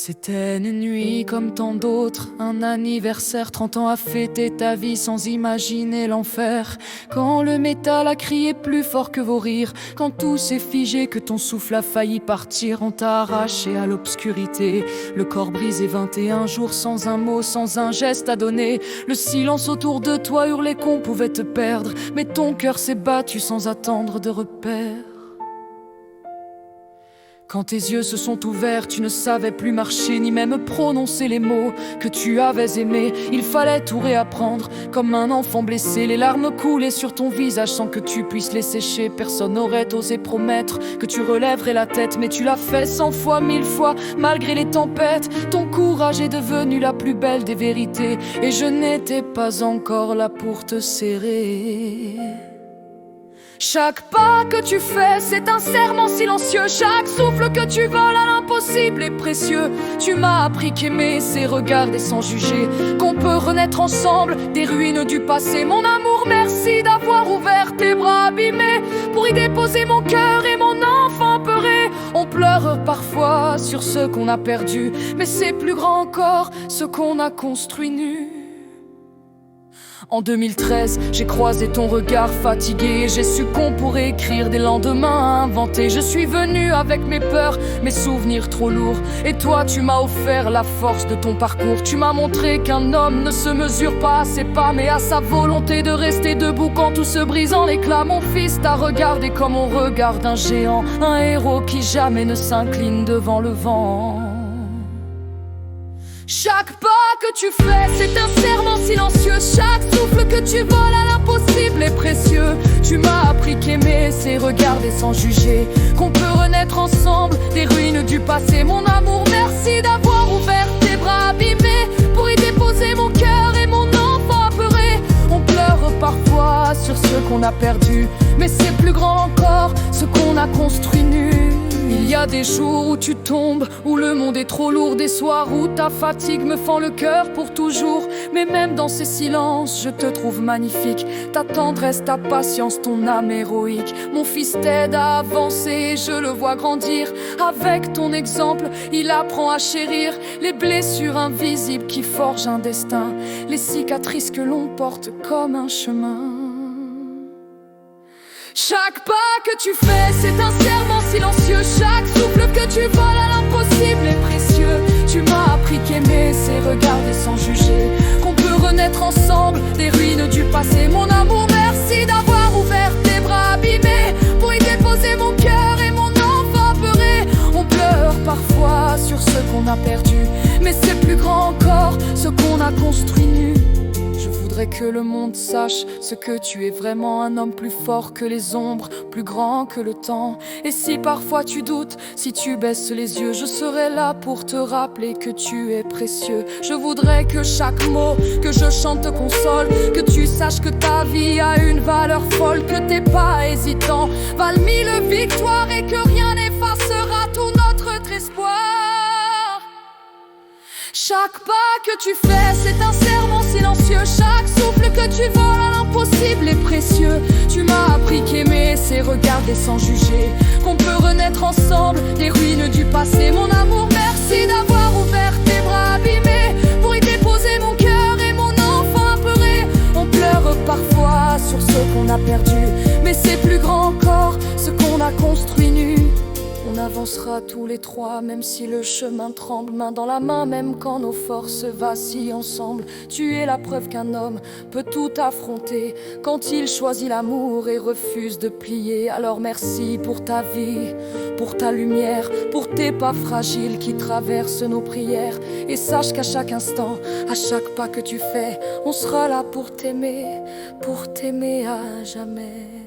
C'était une nuit comme tant d'autres, un anniversaire, 30 ans à fêter ta vie sans imaginer l'enfer. Quand le métal a crié plus fort que vos rires, quand tout s'est figé, que ton souffle a failli partir, on t'a arraché à l'obscurité. Le corps brisé, 21 jours sans un mot, sans un geste à donner. Le silence autour de toi hurlait qu'on pouvait te perdre, mais ton cœur s'est battu sans attendre de repères. Quand tes yeux se sont ouverts, tu ne savais plus marcher, ni même prononcer les mots que tu avais aimés. Il fallait tout réapprendre, comme un enfant blessé. Les larmes coulaient sur ton visage sans que tu puisses les sécher. Personne n'aurait osé promettre que tu relèverais la tête, mais tu l'as fait 100 fois, 1000 fois, malgré les tempêtes. Ton courage est devenu la plus belle des vérités, et je n'étais pas encore là pour te serrer. Chaque pas que tu fais, c'est un serment silencieux. Chaque souffle que tu voles à l'impossible est précieux. Tu m'as appris qu'aimer, c'est regarder sans juger, qu'on peut renaître ensemble des ruines du passé. Mon amour, merci d'avoir ouvert tes bras abîmés pour y déposer mon cœur et mon enfant peuré. On pleure parfois sur ce qu'on a perdu, mais c'est plus grand encore ce qu'on a construit nu. En 2013, j'ai croisé ton regard fatigué. J'ai su qu'on pourrait écrire des lendemains à inventer. Je suis venu avec mes peurs, mes souvenirs trop lourds, et toi tu m'as offert la force de ton parcours. Tu m'as montré qu'un homme ne se mesure pas à ses pas, mais à sa volonté de rester debout quand tout se brise en éclats. Mon fils t'a regardé comme on regarde un géant, un héros qui jamais ne s'incline devant le vent. Chaque pas que tu fais, c'est un serment silencieux. Chaque souffle que tu voles à l'impossible est précieux. Tu m'as appris qu'aimer, c'est regarder sans juger, qu'on peut renaître ensemble des ruines du passé. Mon amour, merci d'avoir ouvert tes bras abîmés pour y déposer mon cœur et mon enfant apeuré. On pleure parfois sur ce qu'on a perdu, mais c'est plus grand encore ce qu'on a construit nu. Il y a des jours où tu tombes, où le monde est trop lourd, des soirs où ta fatigue me fend le cœur pour toujours. Mais même dans ces silences, je te trouve magnifique. Ta tendresse, ta patience, ton âme héroïque. Mon fils t'aide à avancer, je le vois grandir. Avec ton exemple, il apprend à chérir les blessures invisibles qui forgent un destin, les cicatrices que l'on porte comme un chemin. Chaque pas que tu fais, c'est un serment silencieux. Chaque souffle que tu voles à l'impossible est précieux. Tu m'as appris qu'aimer, c'est regarder sans juger, qu'on peut renaître ensemble des ruines du passé. Mon amour, merci d'avoir ouvert tes bras abîmés pour y déposer mon cœur et mon enfant apeuré. On pleure parfois sur ce qu'on a perdu, mais c'est plus grand encore ce qu'on a construit nu. Je voudrais que le monde sache ce que tu es vraiment, un homme plus fort que les ombres, plus grand que le temps. Et si parfois tu doutes, si tu baisses les yeux, je serai là pour te rappeler que tu es précieux. Je voudrais que chaque mot que je chante te console, que tu saches que ta vie a une valeur folle, que t'es pas hésitant, valent 1000 victoires et que rien n'effacera tout notre espoir. Chaque pas que tu fais, c'est un serment silencieux. Chaque souffle que tu voles à l'impossible est précieux. Tu m'as appris qu'aimer, c'est regarder sans juger, qu'on peut renaître ensemble des ruines du passé. Mon amour, merci d'avoir ouvert tes bras abîmés pour y déposer mon cœur et mon enfant apeuré. On pleure parfois sur ce qu'on a perdu, mais c'est plus grand encore ce qu'on a construit nu. On avancera tous les trois, même si le chemin tremble, main dans la main, même quand nos forces vacillent ensemble. Tu es la preuve qu'un homme peut tout affronter quand il choisit l'amour et refuse de plier. Alors merci pour ta vie, pour ta lumière, pour tes pas fragiles qui traversent nos prières. Et sache qu'à chaque instant, à chaque pas que tu fais, on sera là pour t'aimer à jamais.